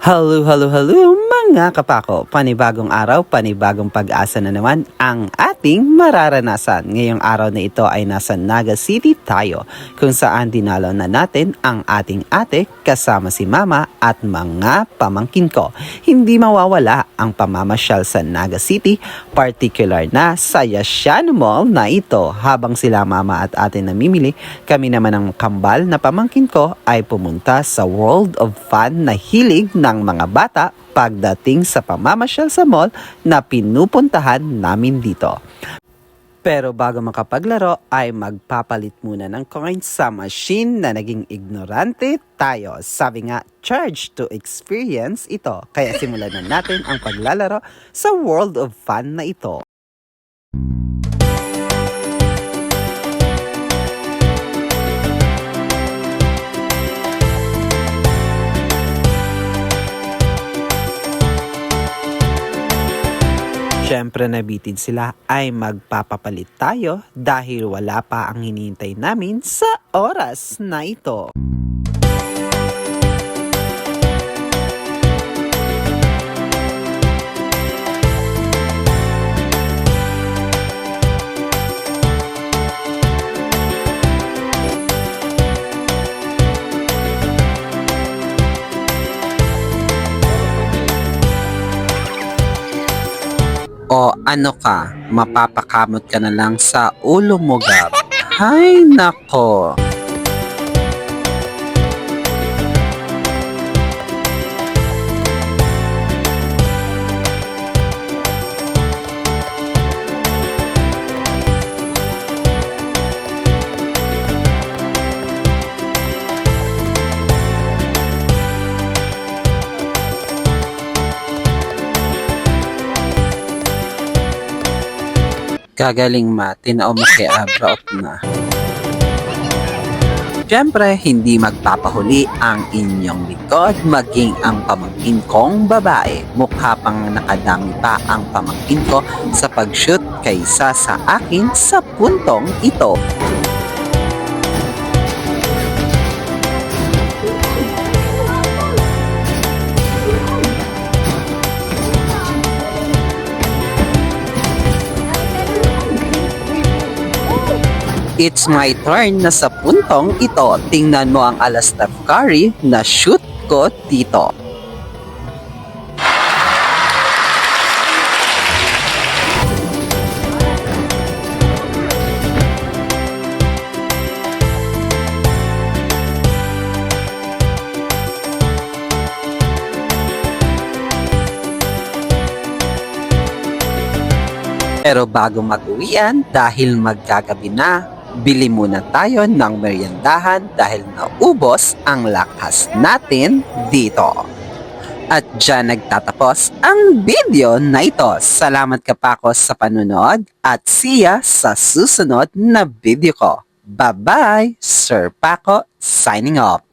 Hello, hello, hello mga kapako! Panibagong araw, panibagong pag-asa na naman ang ating mararanasan. Ngayong araw na ito ay nasa Naga City tayo, kung saan dinalaw na natin ang ating ate kasama si mama at mga pamangkin ko. Hindi mawawala ang pamamasyal sa Naga City, particular na sa Yashano Mall na ito. Habang sila mama at ate namimili, kami naman ang kambal na pamangkin ko ay pumunta sa World of Fun na hilig ng mga bata pagdating sa pamamasyal sa mall na pinupuntahan namin dito. Pero bago makapaglaro ay magpapalit muna ng coins sa machine na naging ignorante tayo. Sabi nga, charge to experience ito. Kaya simulan na natin ang paglalaro sa World of Fun na ito. Siyempre nabitin sila ay magpapapalit tayo dahil wala pa ang hinihintay namin sa oras na ito. O ano ka, mapapakamot ka na lang sa ulo mo, Gab. Hay nako! Gagaling ma, tinao makiabraot na. Siyempre, hindi magpapahuli ang inyong likod, maging ang pamangkin kong babae. Mukha pang nakadami pa ang pamangkin ko sa pag-shoot kaysa sa akin sa puntong ito. It's my turn na sa puntong ito. Tingnan mo ang Steph Curry na shoot ko dito. Pero bago mag-uwian, dahil magkagabi na, bili muna tayo ng meriendahan dahil naubos ang lakas natin dito. At dyan nagtatapos ang video na ito. Salamat kapako sa panunod at see ya sa susunod na video ko. Bye-bye! Sir Paco signing off.